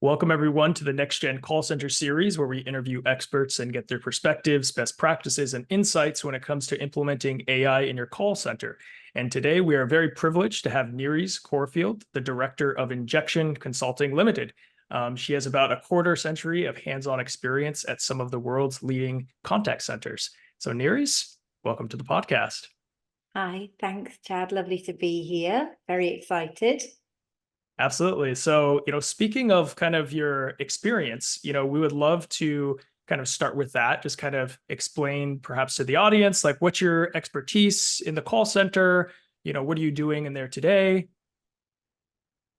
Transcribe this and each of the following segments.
Welcome, everyone, to the Next Gen Call Center series, where we interview experts and get their perspectives, best practices, and insights when it comes to implementing AI in your call center. And today, we are very privileged to have Nerys Corfield, the Director of Injection Consulting Limited. She has about a quarter century of hands-on experience at some of the world's leading contact centers. So, Nerys, welcome to the podcast. Hi, thanks, Chad. Lovely to be here. Very excited. Absolutely. So, speaking of kind of your experience, we would love to kind of start with that. Just kind of explain perhaps to the audience, like what's your expertise in the call center? What are you doing in there today?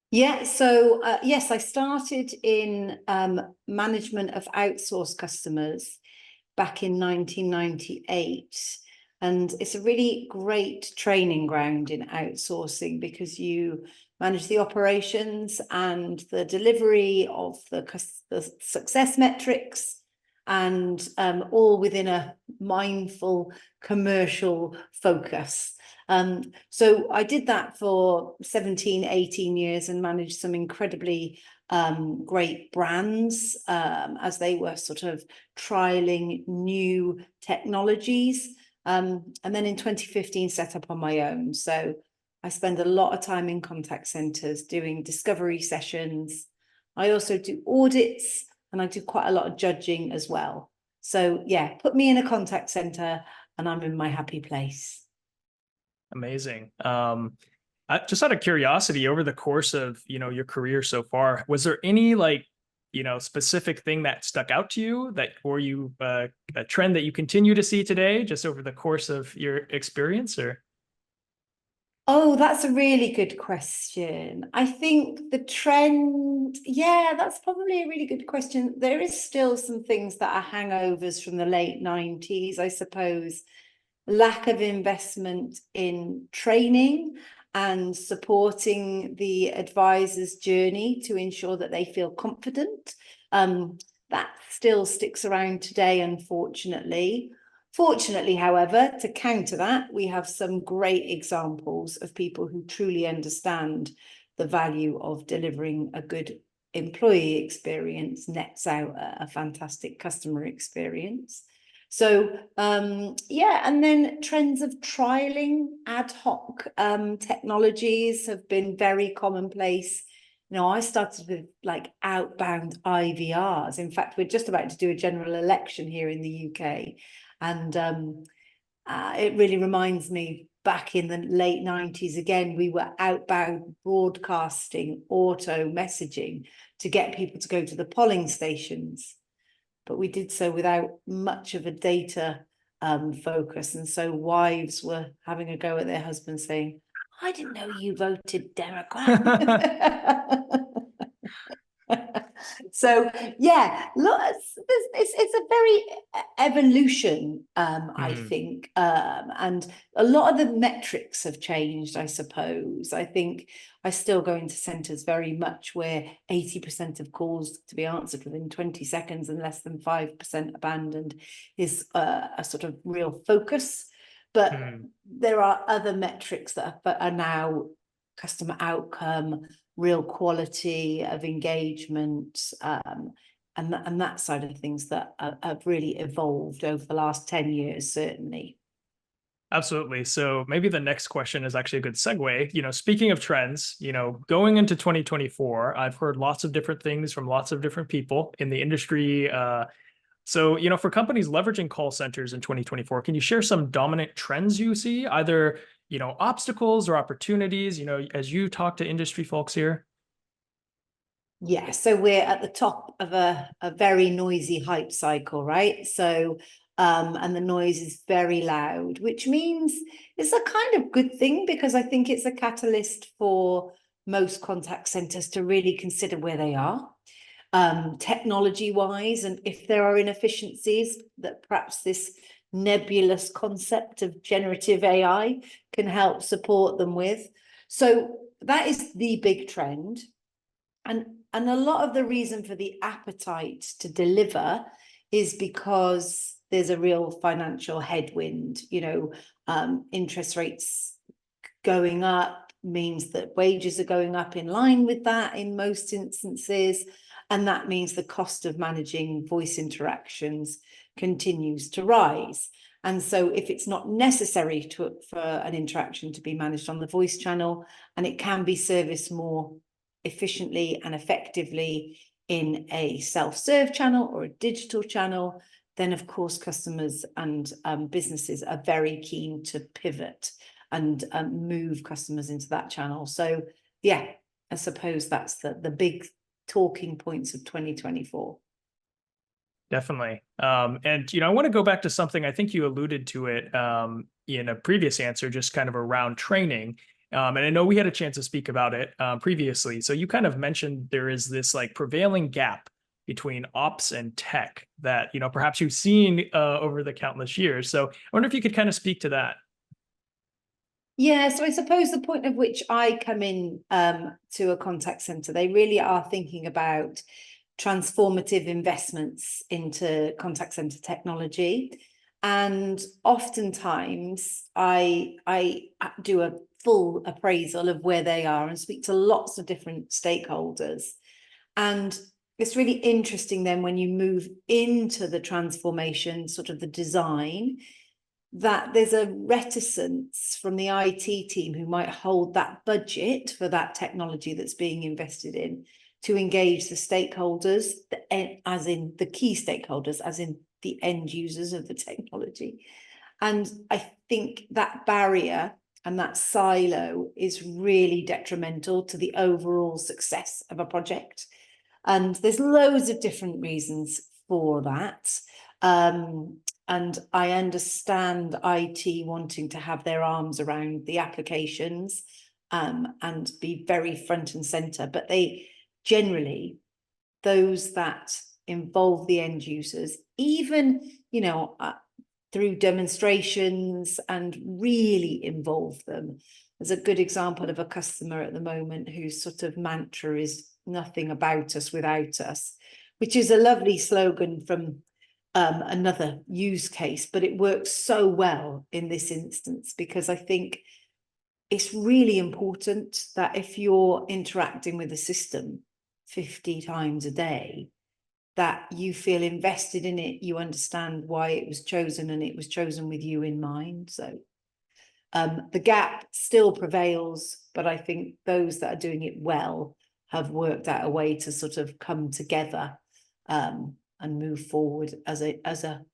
Yeah, so yes, I started in management of outsourced customers back in 1998. And it's a really great training ground in outsourcing because you manage the operations and the delivery of the success metrics, and all within a mindful commercial focus. So I did that for 17, 18 years and managed some incredibly great brands as they were sort of trialing new technologies. And then in 2015, set up on my own. So I spend a lot of time in contact centers doing discovery sessions. I also do audits and I do quite a lot of judging as well. So yeah, put me in a contact center and I'm in my happy place. Amazing. Just out of curiosity, over the course of, your career so far, was there any specific thing that stuck out to you or a trend that you continue to see today just over the course of your experience or? Oh, that's a really good question. I think the trend, yeah, that's probably a really good question. There is still some things that are hangovers from the late 90s, I suppose. Lack of investment in training and supporting the advisor's journey to ensure that they feel confident. That still sticks around today, unfortunately. Fortunately, however, to counter that, we have some great examples of people who truly understand the value of delivering a good employee experience nets out a fantastic customer experience. So yeah, and then trends of trialing ad hoc technologies have been very commonplace. I started with like outbound IVRs. In fact, we're just about to do a general election here in the UK. And it really reminds me, back in the late 90s, again, we were outbound broadcasting, auto messaging to get people to go to the polling stations. But we did so without much of a data focus. And so wives were having a go at their husbands saying, I didn't know you voted Democrat. So yeah, look, it's a very evolution, I think, and a lot of the metrics have changed, I suppose. I think I still go into centres very much where 80% of calls to be answered within 20 seconds and less than 5% abandoned is a sort of real focus. But there are other metrics that are now customer outcome, real quality of engagement, and that side of things that have really evolved over the last 10 years, certainly. Absolutely. So maybe the next question is actually a good segue. Speaking of trends, going into 2024, I've heard lots of different things from lots of different people in the industry. So, for companies leveraging call centers in 2024, can you share some dominant trends you see, either obstacles or opportunities, as you talk to industry folks here? Yeah, so we're at the top of a very noisy hype cycle, right? So, and the noise is very loud, which means it's a kind of good thing because I think it's a catalyst for most contact centers to really consider where they are, technology-wise, and if there are inefficiencies that perhaps this nebulous concept of generative AI can help support them with. So that is the big trend. And a lot of the reason for the appetite to deliver is because there's a real financial headwind. Interest rates going up means that wages are going up in line with that in most instances. And that means the cost of managing voice interactions continues to rise. And so if it's not necessary for an interaction to be managed on the voice channel, and it can be serviced more efficiently and effectively in a self-serve channel or a digital channel, then of course customers and businesses are very keen to pivot and move customers into that channel. So yeah, I suppose that's the big talking points of 2024. Definitely. And, I want to go back to something, I think you alluded to it in a previous answer, just kind of around training. And I know we had a chance to speak about it previously. So you kind of mentioned there is this like prevailing gap between ops and tech that, perhaps you've seen over the countless years. So I wonder if you could kind of speak to that. Yeah, so I suppose the point of which I come in to a contact center, they really are thinking about transformative investments into contact center technology. And oftentimes I do a full appraisal of where they are and speak to lots of different stakeholders. And it's really interesting then when you move into the transformation, sort of the design, that there's a reticence from the IT team who might hold that budget for that technology that's being invested in to engage the stakeholders, as in the key stakeholders, as in the end users of the technology. And I think that barrier and that silo is really detrimental to the overall success of a project. And there's loads of different reasons for that. And I understand IT wanting to have their arms around the applications and be very front and center, but they generally, those that involve the end users, even, through demonstrations and really involve them. There's a good example of a customer at the moment whose sort of mantra is nothing about us without us, which is a lovely slogan from another use case, but it works so well in this instance because I think it's really important that if you're interacting with a system 50 times a day, that you feel invested in it, you understand why it was chosen, and it was chosen with you in mind. So the gap still prevails, but I think those that are doing it well have worked out a way to sort of come together and move forward as a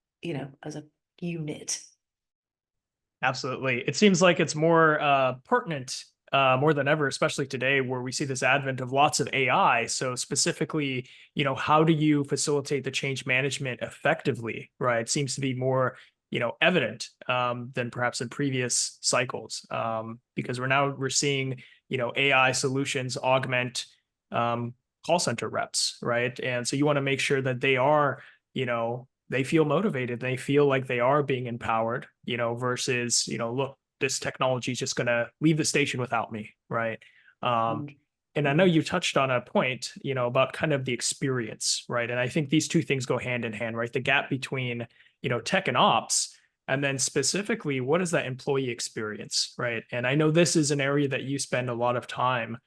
unit. Absolutely. It seems like it's more pertinent more than ever, especially today where we see this advent of lots of AI. So specifically, how do you facilitate the change management effectively, right? It seems to be more, evident than perhaps in previous cycles because we're seeing, AI solutions augment call center reps, right? And so you want to make sure that they are, they feel motivated, they feel like they are being empowered, versus, look, this technology is just going to leave the station without me, right? And I know you touched on a point, about kind of the experience, right? And I think these two things go hand in hand, right? The gap between, tech and ops, and then specifically, what is that employee experience, right? And I know this is an area that you spend a lot of time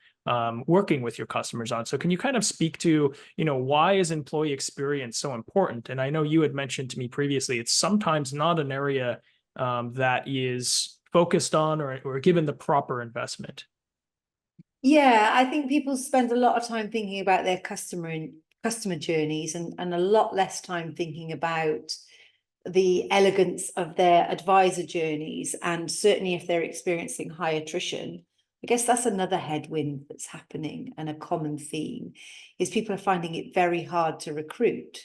working with your customers on. So can you kind of speak to, why is employee experience so important? And I know you had mentioned to me previously, it's sometimes not an area that is focused on or given the proper investment. Yeah, I think people spend a lot of time thinking about their customer journeys and a lot less time thinking about the elegance of their advisor journeys. And certainly if they're experiencing high attrition, I guess that's another headwind that's happening, and a common theme is people are finding it very hard to recruit.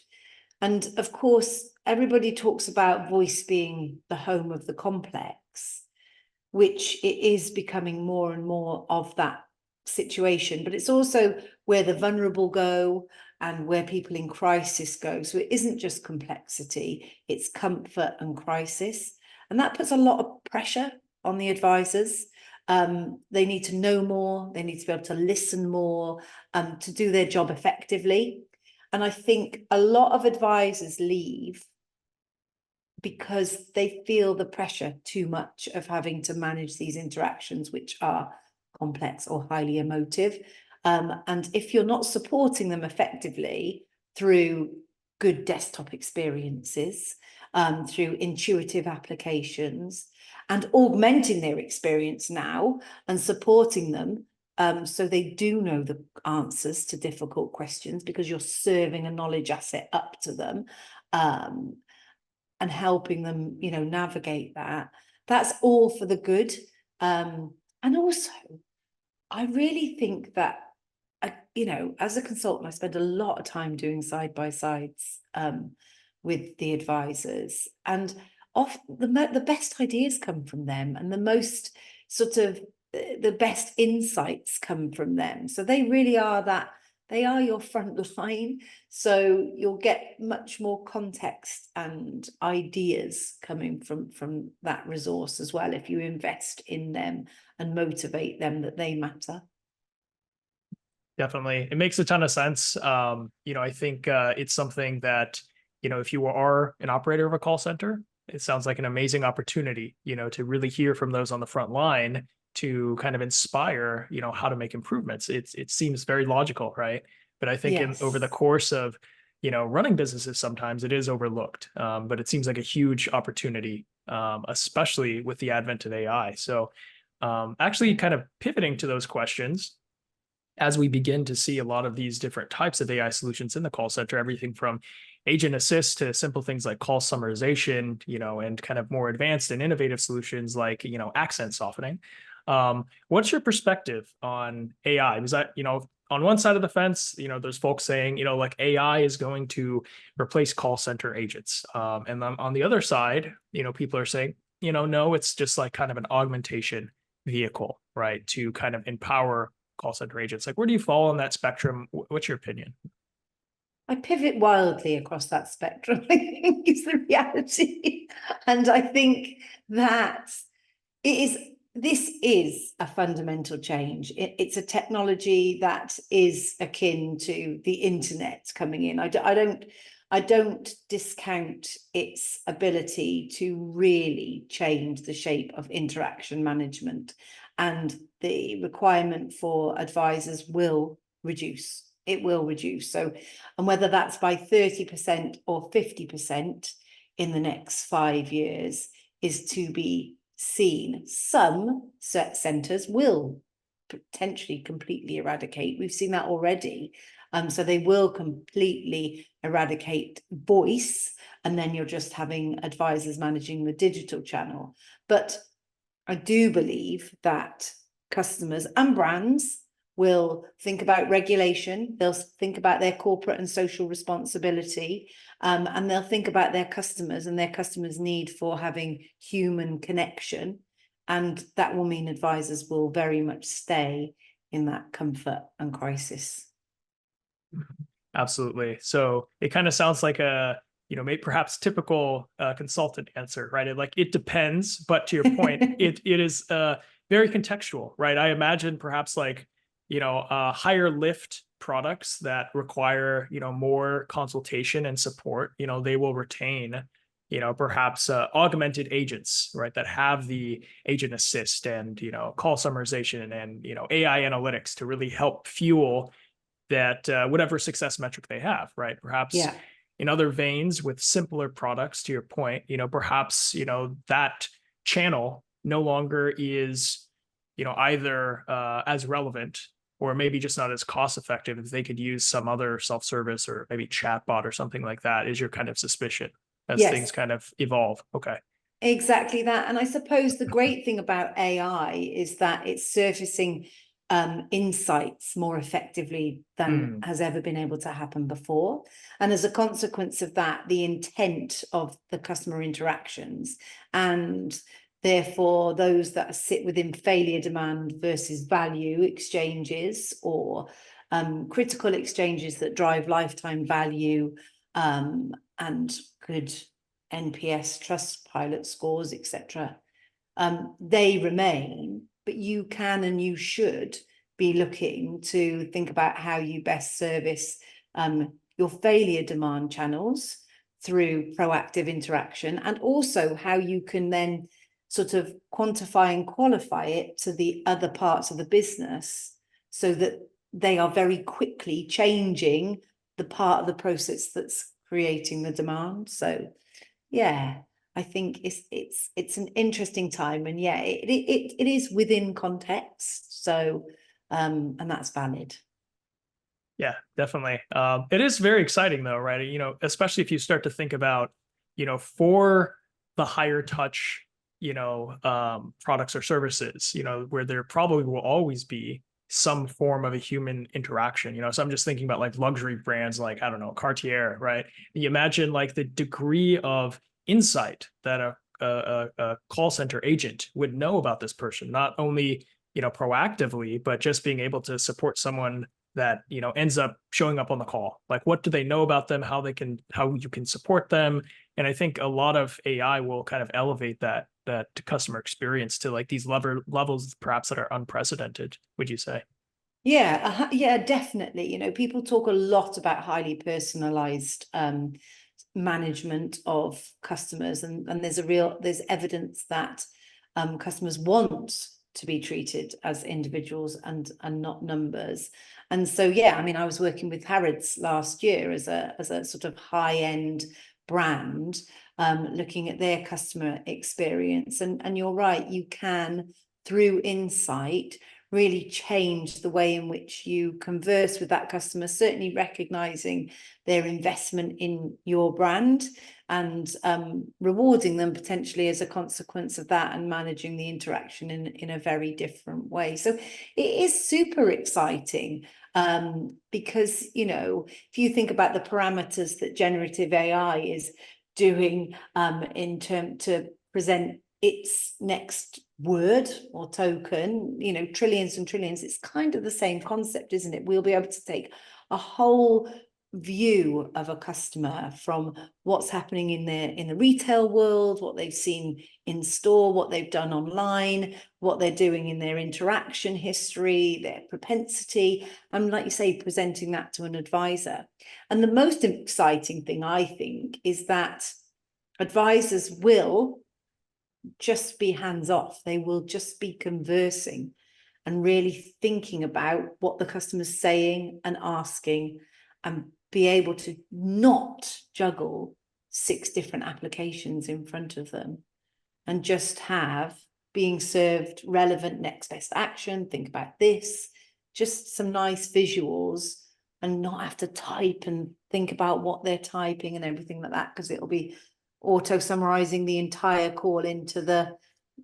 And of course, everybody talks about voice being the home of the complex, which it is becoming more and more of that situation, but it's also where the vulnerable go and where people in crisis go. So it isn't just complexity, it's comfort and crisis. And that puts a lot of pressure on the advisors. They need to know more, they need to be able to listen more, to do their job effectively. And I think a lot of advisors leave because they feel the pressure too much of having to manage these interactions, which are complex or highly emotive. And if you're not supporting them effectively through good desktop experiences, through intuitive applications, and augmenting their experience now and supporting them so they do know the answers to difficult questions, because you're serving a knowledge asset up to them, and helping them, navigate that. That's all for the good. And also, I really think that, as a consultant, I spend a lot of time doing side-by-sides with the advisors, and often the best ideas come from them, and the most sort of the best insights come from them. So they really are they are your front line. So you'll get much more context and ideas coming from that resource as well, if you invest in them and motivate them that they matter. Definitely. It makes a ton of sense. I think it's something that, if you are an operator of a call center, it sounds like an amazing opportunity, to really hear from those on the front line to kind of inspire, how to make improvements. It seems very logical, right? But I think over the Yes. course of, running businesses, sometimes it is overlooked. But it seems like a huge opportunity, especially with the advent of AI. So actually kind of pivoting to those questions, as we begin to see a lot of these different types of AI solutions in the call center, everything from agent assist to simple things like call summarization, and kind of more advanced and innovative solutions like, accent softening. What's your perspective on AI? Because on one side of the fence, there's folks saying, like AI is going to replace call center agents. And then on the other side, people are saying, no, it's just like kind of an augmentation vehicle, right? To kind of empower call center agents. Like, where do you fall on that spectrum? What's your opinion? I pivot wildly across that spectrum, I think is the reality. And I think that this is a fundamental change. It's a technology that is akin to the internet coming in. I don't discount its ability to really change the shape of interaction management, and the requirement for advisors will reduce. It will reduce. So, and whether that's by 30% or 50% in the next 5 years is to be seen. Some centres will potentially completely eradicate. We've seen that already. So they will completely eradicate voice, and then you're just having advisors managing the digital channel. But I do believe that customers and brands will think about regulation, they'll think about their corporate and social responsibility, and they'll think about their customers and their customers' need for having human connection. And that will mean advisors will very much stay in that comfort and crisis. Absolutely. So it kind of sounds like a, maybe perhaps typical consultant answer, right? It depends, but to your point, it is very contextual, right? I imagine perhaps like, higher lift products that require, more consultation and support, they will retain, perhaps augmented agents, right? That have the agent assist and, call summarization and, AI analytics to really help fuel that whatever success metric they have, right? Perhaps Yeah. in other veins with simpler products, to your point, perhaps, that channel no longer is, either as relevant or maybe just not as cost effective if they could use some other self-service or maybe chatbot or something like that, is your kind of suspicion as things Yes. kind of evolve. Okay. Exactly that. And I suppose the great thing about AI is that it's surfacing insights more effectively than has ever been able to happen before. And as a consequence of that, the intent of the customer interactions, and therefore those that sit within failure demand versus value exchanges, or critical exchanges that drive lifetime value and good NPS, Trustpilot scores, etc. They remain, but you can and you should be looking to think about how you best service your failure demand channels through proactive interaction, and also how you can then sort of quantify and qualify it to the other parts of the business, so that they are very quickly changing the part of the process that's creating the demand. So yeah, I think it's an interesting time, and yeah, it is within context. So and that's valid. Yeah, definitely. It is very exciting though, right? Especially if you start to think about, for the higher touch, products or services, where there probably will always be some form of a human interaction. So I'm just thinking about like luxury brands like, I don't know, Cartier, right? You imagine like the degree of insight that a call center agent would know about this person, not only, proactively, but just being able to support someone that ends up showing up on the call. Like, what do they know about them, how you can support them. And I think a lot of AI will kind of elevate that customer experience to like these levels perhaps that are unprecedented, would you say? Yeah, yeah, definitely. People talk a lot about highly personalized management of customers, and there's evidence that customers want to be treated as individuals and not numbers. And so yeah, I mean, I was working with Harrods last year as a sort of high-end brand, looking at their customer experience, and you're right, you can, through insight, really change the way in which you converse with that customer, certainly recognizing their investment in your brand, and rewarding them potentially as a consequence of that, and managing the interaction in a very different way. So it is super exciting, because, if you think about the parameters that generative AI is doing in term to present its next word or token, trillions and trillions, it's kind of the same concept, isn't it? We'll be able to take a whole view of a customer from what's happening in the retail world, what they've seen in store, what they've done online, what they're doing in their interaction history, their propensity, and like you say, presenting that to an advisor. And the most exciting thing, I think, is that advisors will just be hands off. They will just be conversing and really thinking about what the customer's saying and asking, and be able to not juggle 6 different applications in front of them, and just have being served relevant next best action. Think about this, just some nice visuals, and not have to type and think about what they're typing and everything like that, because it'll be auto summarizing the entire call into the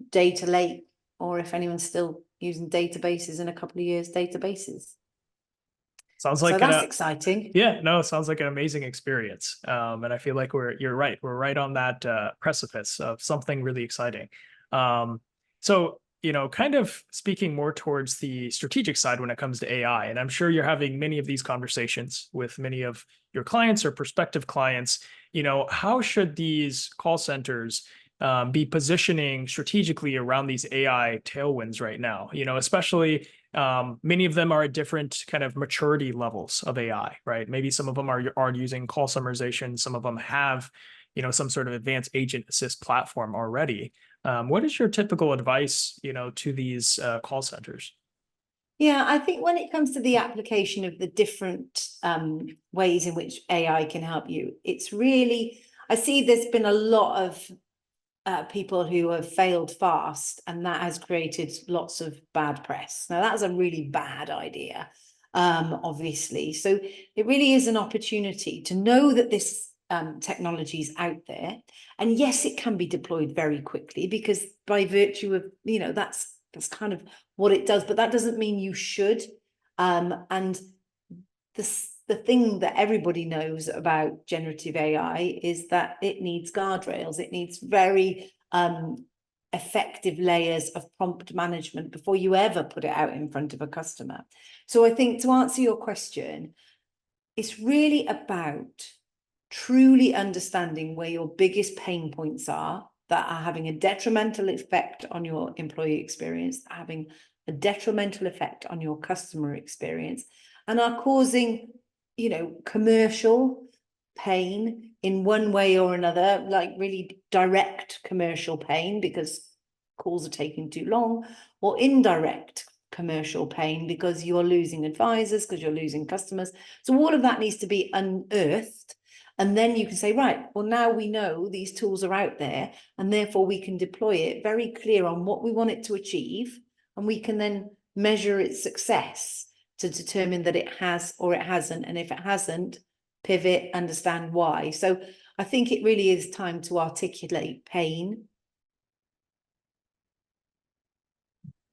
data lake, or if anyone's still using databases in a couple of years, databases. Sounds So like that's exciting. yeah, no, it sounds like an amazing experience. And I feel like you're right. We're right on that precipice of something really exciting. So, kind of speaking more towards the strategic side when it comes to AI, and I'm sure you're having many of these conversations with many of your clients or prospective clients. How should these call centers be positioning strategically around these AI tailwinds right now? Especially many of them are at different kind of maturity levels of AI, right? Maybe some of them are using call summarization. Some of them have, some sort of advanced agent assist platform already. What is your typical advice, to these call centers? Yeah, I think when it comes to the application of the different ways in which AI can help you, it's really, I see there's been a lot of people who have failed fast, and that has created lots of bad press. Now, that's a really bad idea, obviously. So it really is an opportunity to know that this technology is out there. And yes, it can be deployed very quickly, because by virtue of, that's kind of what it does, but that doesn't mean you should. And the thing that everybody knows about generative AI is that it needs guardrails. It needs very effective layers of prompt management before you ever put it out in front of a customer. So I think, to answer your question, it's really about truly understanding where your biggest pain points are that are having a detrimental effect on your employee experience, having a detrimental effect on your customer experience, and are causing, commercial pain in one way or another, like really direct commercial pain because calls are taking too long, or indirect commercial pain because you're losing advisors, because you're losing customers. So all of that needs to be unearthed. And then you can say, right, well, now we know these tools are out there, and therefore we can deploy it very clear on what we want it to achieve. And we can then measure its success to determine that it has or it hasn't. And if it hasn't, pivot, understand why. So I think it really is time to articulate pain.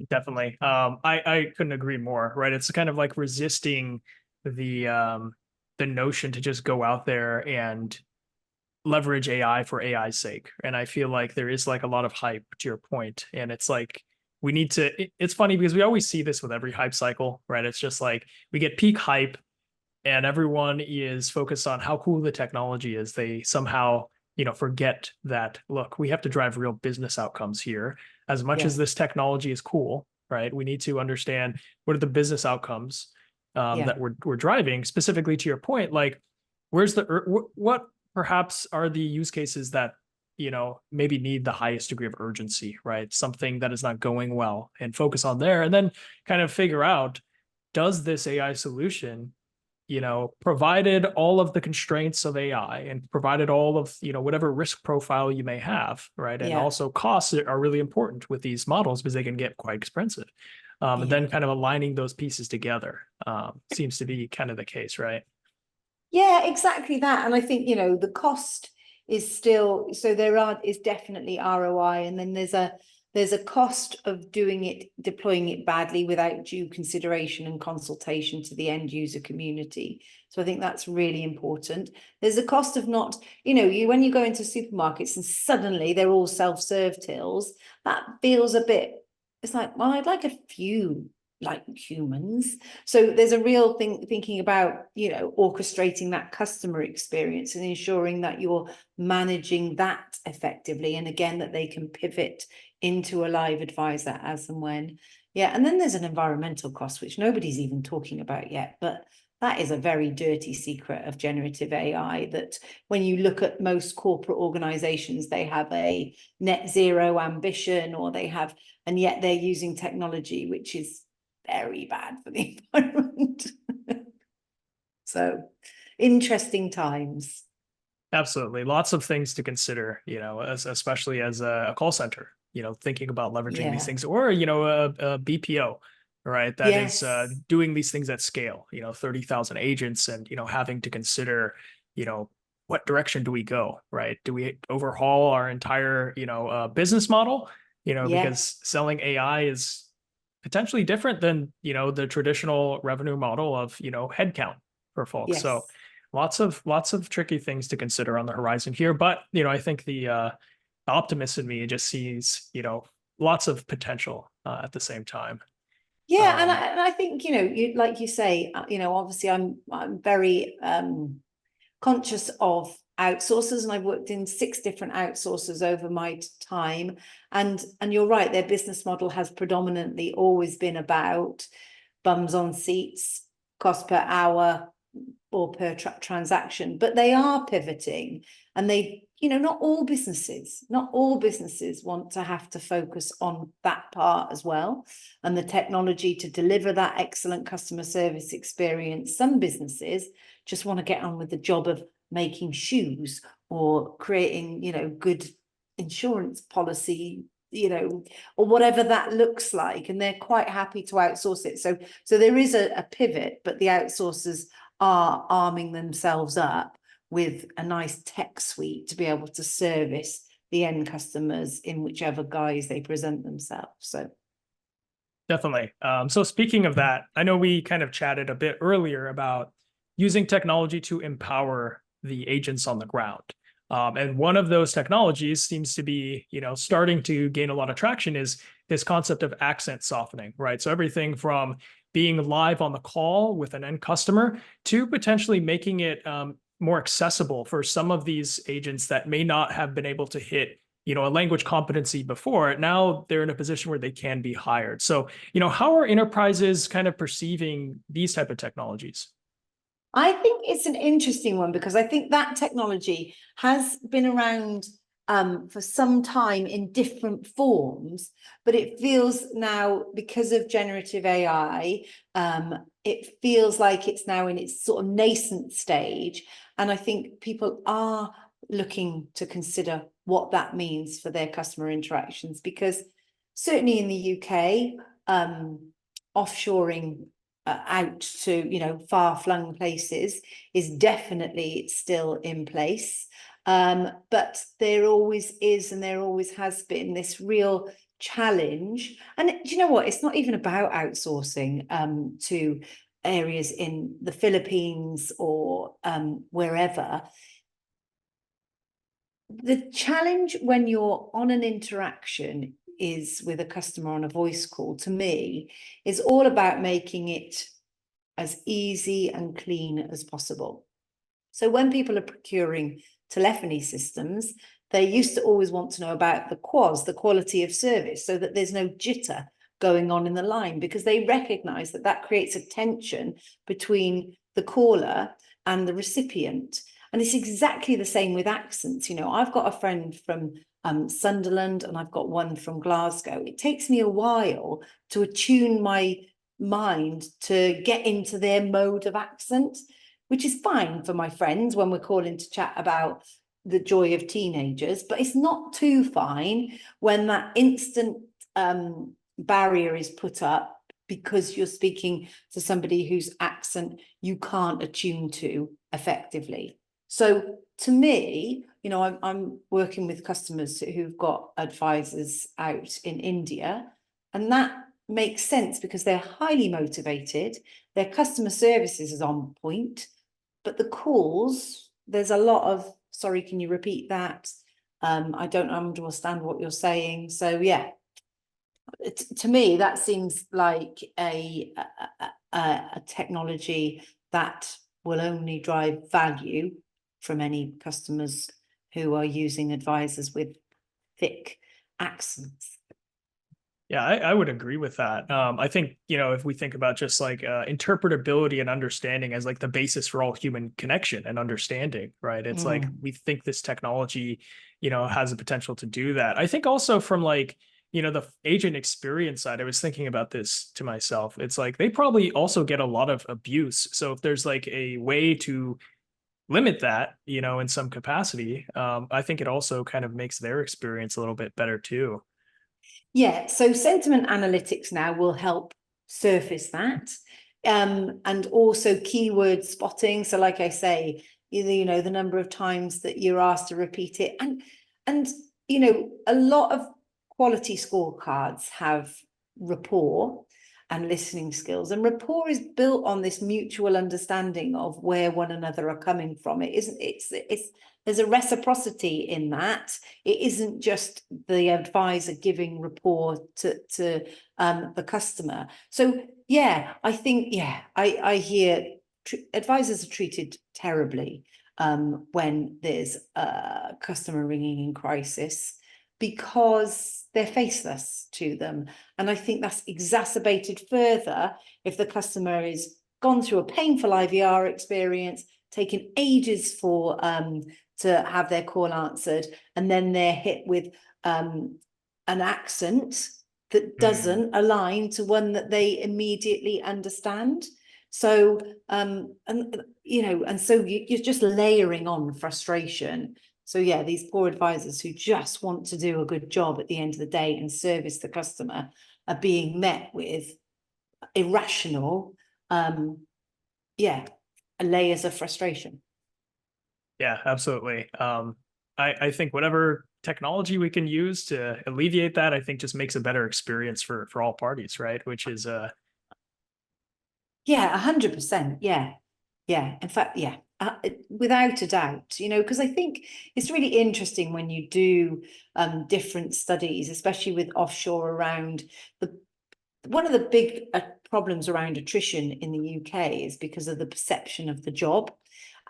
Definitely. I couldn't agree more, right? It's kind of like resisting the notion to just go out there and leverage AI for AI's sake. And I feel like there is like a lot of hype to your point. And it's like we need to, it's funny because we always see this with every hype cycle, right? It's just like we get peak hype and everyone is focused on how cool the technology is. They somehow, forget that, look, we have to drive real business outcomes here. As much as this technology is cool, right? We need to understand what are the business outcomes that we're driving. Specifically to your point, like where's what perhaps are the use cases that maybe need the highest degree of urgency, right? Something that is not going well, and focus on there, and then kind of figure out, does this AI solution, provided all of the constraints of AI and provided all of, whatever risk profile you may have, right? And also costs are really important with these models because they can get quite expensive. And then kind of aligning those pieces together seems to be kind of the case, right? Yeah, exactly that. And I think, the cost is still, so is definitely ROI. And then there's a cost of deploying it badly without due consideration and consultation to the end user community. So I think that's really important. There's a cost of not, when you go into supermarkets and suddenly they're all self-serve tills, that feels a bit, it's like, well, I'd like a few like humans. So there's a real thing thinking about, orchestrating that customer experience and ensuring that you're managing that effectively. And again, that they can pivot into a live advisor as and when. Yeah. And then there's an environmental cost, which nobody's even talking about yet, but that is a very dirty secret of generative AI, that when you look at most corporate organizations, they have a net zero ambition, and yet they're using technology, which is very bad for the environment. So interesting times. Absolutely. Lots of things to consider, especially as a call center, thinking about leveraging these things, or, a BPO, right? That is doing these things at scale, 30,000 agents, and, having to consider, what direction do we go, right? Do we overhaul our entire, business model, because selling AI is potentially different than, the traditional revenue model of, headcount for folks. So lots of tricky things to consider on the horizon here. But, I think the optimist in me just sees, lots of potential at the same time. Yeah, and I think, like you say, obviously I'm very conscious of outsourcers, and I've worked in 6 different outsourcers over my time. And you're right, their business model has predominantly always been about bums on seats, cost per hour or per transaction, but they are pivoting, and they, not all businesses want to have to focus on that part as well, and the technology to deliver that excellent customer service experience. Some businesses just want to get on with the job of making shoes or creating, good insurance policy, or whatever that looks like, and they're quite happy to outsource it. So there is a pivot, but the outsourcers are arming themselves up with a nice tech suite to be able to service the end customers in whichever guise they present themselves. So definitely. So speaking of that, I know we kind of chatted a bit earlier about using technology to empower the agents on the ground. And one of those technologies seems to be, starting to gain a lot of traction, is this concept of accent softening, right? So everything from being live on the call with an end customer to potentially making it more accessible for some of these agents that may not have been able to hit, a language competency before. Now they're in a position where they can be hired. So, how are enterprises kind of perceiving these type of technologies? I think it's an interesting one, because I think that technology has been around for some time in different forms, but it feels now, because of generative AI, it feels like it's now in its sort of nascent stage. And I think people are looking to consider what that means for their customer interactions, because certainly in the UK, offshoring out to, you know, far-flung places is definitely still in place. But there always is, and there always has been, this real challenge. And do you know what? It's not even about outsourcing to areas in the Philippines or wherever. The challenge when you're on an interaction is with a customer on a voice call, to me, is all about making it as easy and clean as possible. So when people are procuring telephony systems, they used to always want to know about the QoS, the quality of service, so that there's no jitter going on in the line, because they recognize that that creates a tension between the caller and the recipient. And it's exactly the same with accents. You know, I've got a friend from Sunderland, and I've got one from Glasgow. It takes me a while to attune my mind to get into their mode of accent, which is fine for my friends when we're calling to chat about the joy of teenagers, but it's not too fine when that instant barrier is put up because you're speaking to somebody whose accent you can't attune to effectively. So to me, you know, I'm working with customers who've got advisors out in India, and that makes sense because they're highly motivated, their customer services is on point, but the calls, there's a lot of, sorry, can you repeat that? I don't understand what you're saying. So yeah, to me, that seems like a technology that will only drive value from any customers who are using advisors with thick accents. Yeah, I would agree with that. I think, you know, if we think about just like interpretability and understanding as like the basis for all human connection and understanding, right? It's like we think this technology, you know, has the potential to do that. I think also from like, you know, the agent experience side, I was thinking about this to myself. It's like they probably also get a lot of abuse. So if there's like a way to limit that, you know, in some capacity, I think it also kind of makes their experience a little bit better too. Yeah, so sentiment analytics now will help surface that. And also keyword spotting. So like I say, you know, the number of times that you're asked to repeat it. And you know, a lot of quality scorecards have rapport and listening skills. And rapport is built on this mutual understanding of where one another are coming from. It isn't, it's there's a reciprocity in that. It isn't just the advisor giving rapport to the customer. So yeah, I think, yeah, I hear advisors are treated terribly when there's a customer ringing in crisis, because they're faceless to them. And I think that's exacerbated further if the customer is gone through a painful IVR experience, taken ages for to have their call answered, and then they're hit with an accent that doesn't align to one that they immediately understand. So and you know, and so you're just layering on frustration. So yeah, these poor advisors who just want to do a good job at the end of the day and service the customer are being met with irrational yeah, layers of frustration. Yeah, absolutely. I think whatever technology we can use to alleviate that, I think just makes a better experience for all parties, right? Which is Yeah, 100%. Yeah. Yeah. In fact, yeah, without a doubt, you know, because I think it's really interesting when you do different studies, especially with offshore, around one of the big problems around attrition in the UK is because of the perception of the job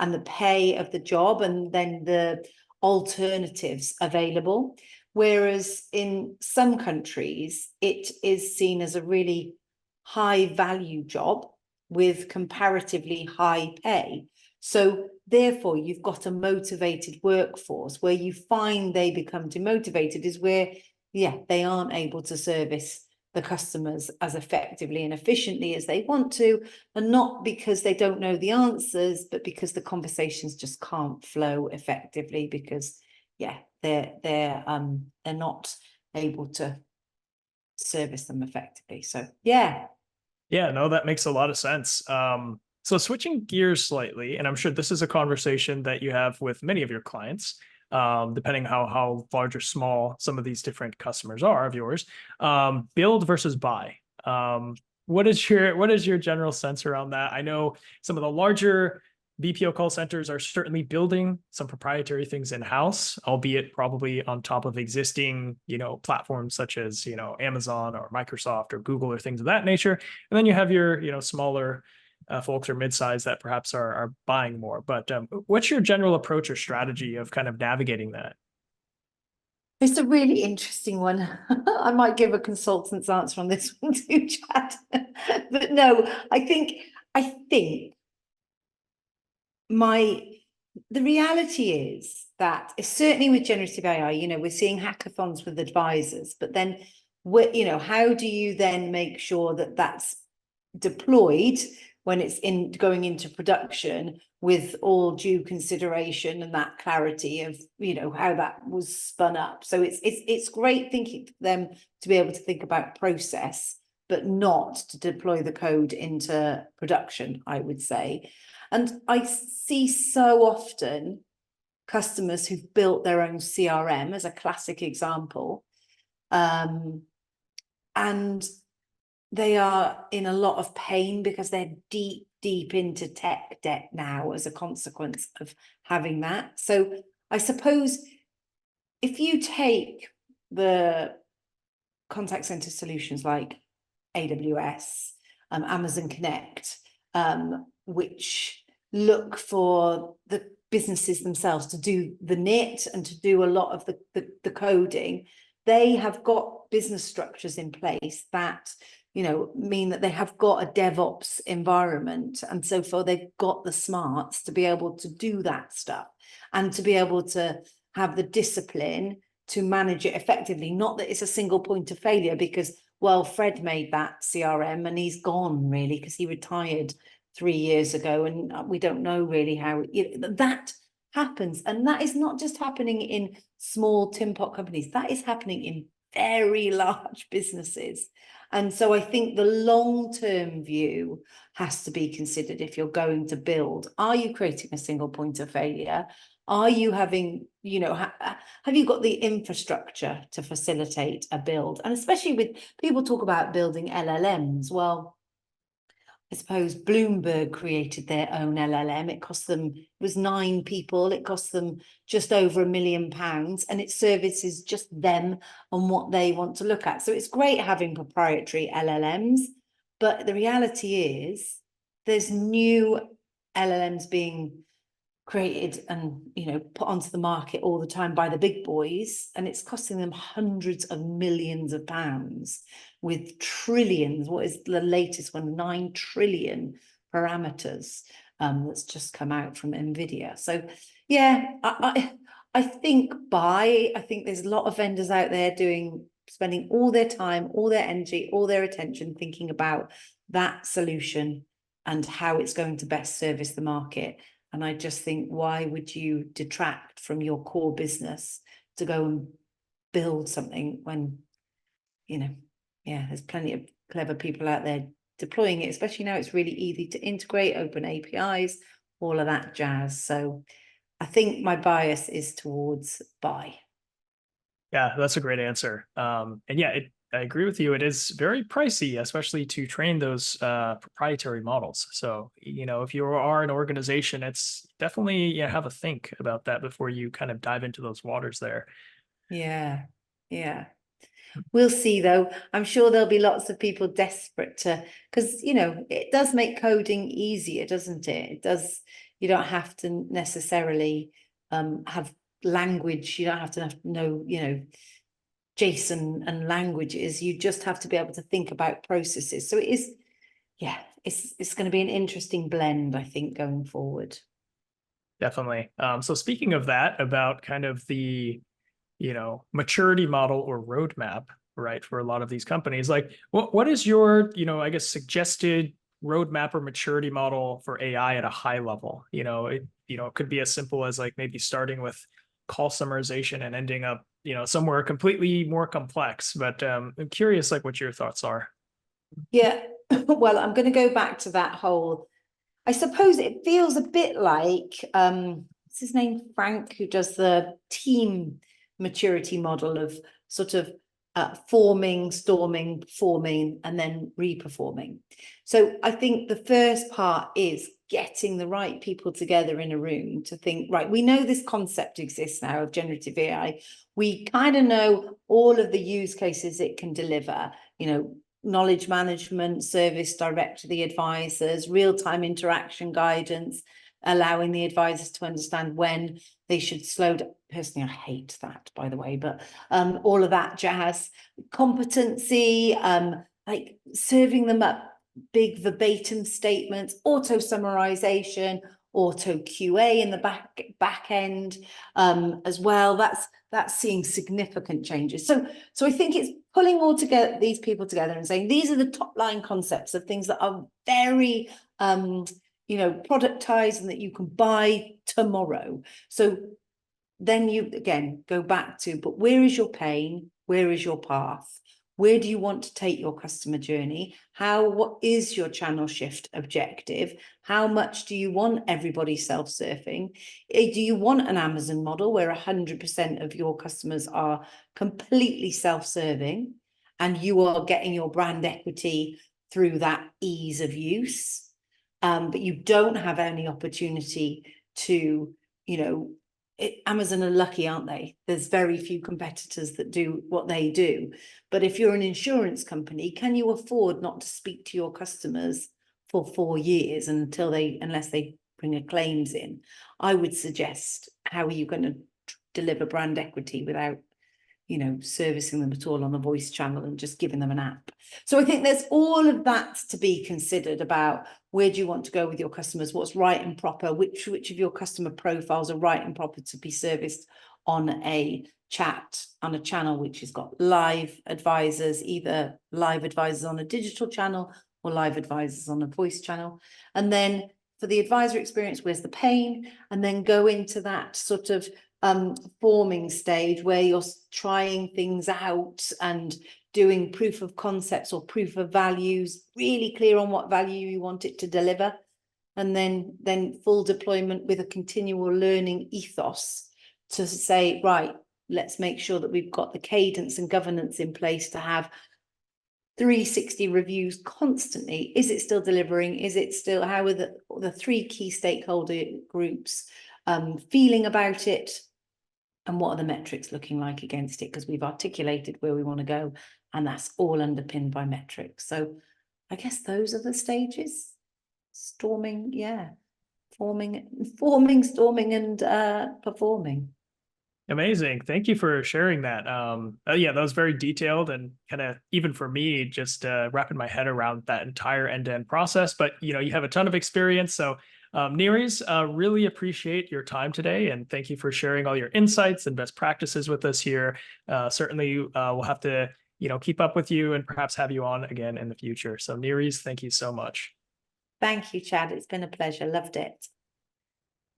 and the pay of the job, and then the alternatives available. Whereas in some countries, it is seen as a really high value job with comparatively high pay. So therefore you've got a motivated workforce. Where you find they become demotivated is where, yeah, they aren't able to service the customers as effectively and efficiently as they want to, and not because they don't know the answers, but because the conversations just can't flow effectively because, yeah, they're not able to service them effectively. So yeah. Yeah, no, that makes a lot of sense. So switching gears slightly, and I'm sure this is a conversation that you have with many of your clients, depending how large or small some of these different customers are of yours. Build versus buy. What is your general sense around that? I know some of the larger BPO call centers are certainly building some proprietary things in-house, albeit probably on top of existing, platforms such as, Amazon or Microsoft or Google or things of that nature. And then you have your, smaller folks or mid-size that perhaps are buying more. But what's your general approach or strategy of kind of navigating that? It's a really interesting one. I might give a consultant's answer on this one too, Chad. But no, I think the reality is that certainly with generative AI, we're seeing hackathons with advisors, but then how do you then make sure that that's deployed when it's going into production with all due consideration and that clarity of how that was spun up? So it's great thinking for them to be able to think about process, but not to deploy the code into production, I would say. And I see so often customers who've built their own CRM as a classic example, and they are in a lot of pain because they're deep into tech debt now as a consequence of having that. So I suppose if you take the contact center solutions like AWS, Amazon Connect, which look for the businesses themselves to do the knit and to do a lot of the coding, they have got business structures in place that mean that they have got a DevOps environment, and so far they've got the smarts to be able to do that stuff and to be able to have the discipline to manage it effectively. Not that it's a single point of failure, because Fred made that CRM and he's gone really because he retired 3 years ago, and we don't know really how that happens. And that is not just happening in small tin pot companies, that is happening in very large businesses. And so I think the long-term view has to be considered if you're going to build. Are you creating a single point of failure? Are you having, have you got the infrastructure to facilitate a build? And especially with people talk about building LLMs. Well, I suppose Bloomberg created their own LLM. It cost them, it was 9 people. It cost them just over £1 million, and it services just them and what they want to look at. So it's great having proprietary LLMs, but the reality is there's new LLMs being created and put onto the market all the time by the big boys, and it's costing them hundreds of millions of pounds with trillions. What is the latest one? 9 trillion parameters that's just come out from NVIDIA. So yeah, I think there's a lot of vendors out there spending all their time, all their energy, all their attention thinking about that solution and how it's going to best service the market. And I just think, why would you detract from your core business to go and build something when, there's plenty of clever people out there deploying it, especially now it's really easy to integrate, open APIs, all of that jazz. So I think my bias is towards buy. Yeah, that's a great answer. And yeah, I agree with you. It is very pricey, especially to train those proprietary models. So, if you are an organization, it's definitely have a think about that before you kind of dive into those waters there. Yeah, yeah. We'll see, though. I'm sure there'll be lots of people desperate because, it does make coding easier, doesn't it? It does. You don't have to necessarily have language. You don't have to know, JSON and languages. You just have to be able to think about processes. So it is, yeah, it's going to be an interesting blend, I think, going forward. Definitely. So speaking of that, about kind of the, maturity model or roadmap, right, for a lot of these companies, like what is your, I guess, suggested roadmap or maturity model for AI at a high level? It could be as simple as like maybe starting with call summarization and ending up, somewhere completely more complex. But I'm curious, like, what your thoughts are. Yeah, well, I'm going to go back to that whole, I suppose it feels a bit like, what's his name, Frank, who does the team maturity model of sort of forming, storming, performing, and then reperforming. So I think the first part is getting the right people together in a room to think, right, we know this concept exists now of generative AI. We kind of know all of the use cases it can deliver, knowledge management, service direct to the advisors, real-time interaction guidance, allowing the advisors to understand when they should slow down. Personally, I hate that, by the way, but all of that jazz, competency, like serving them up big verbatim statements, auto summarization, auto QA in the back end as well. That's seeing significant changes. So I think it's pulling all together, these people together, and saying these are the top line concepts of things that are very productized and that you can buy tomorrow. So then you again go back to, but where is your pain? Where is your path? Where do you want to take your customer journey? What is your channel shift objective? How much do you want everybody self-surfing? Do you want an Amazon model where 100% of your customers are completely self-serving and you are getting your brand equity through that ease of use? But you don't have any opportunity to, Amazon are lucky, aren't they? There's very few competitors that do what they do. But if you're an insurance company, can you afford not to speak to your customers for 4 years unless they bring a claims in? I would suggest, how are you going to deliver brand equity without servicing them at all on the voice channel and just giving them an app? So I think there's all of that to be considered about where do you want to go with your customers, what's right and proper, which of your customer profiles are right and proper to be serviced on a chat, on a channel which has got live advisors, either live advisors on a digital channel or live advisors on a voice channel. And then for the advisor experience, where's the pain? And then go into that sort of forming stage where you're trying things out and doing proof of concepts or proof of values, really clear on what value you want it to deliver, and then full deployment with a continual learning ethos to say, right, let's make sure that we've got the cadence and governance in place to have 360 reviews constantly. Is it still delivering? Is it still, how are the 3 key stakeholder groups feeling about it? And what are the metrics looking like against it? Because we've articulated where we want to go, and that's all underpinned by metrics. So I guess those are the stages. Storming, yeah. Forming, storming, and performing. Amazing. Thank you for sharing that. Yeah, that was very detailed and kind of, even for me, just wrapping my head around that entire end-to-end process. But you have a ton of experience. So Nerys, really appreciate your time today, and thank you for sharing all your insights and best practices with us here. Certainly, we'll have to keep up with you and perhaps have you on again in the future. So Nerys, thank you so much. Thank you, Chad. It's been a pleasure. Loved it.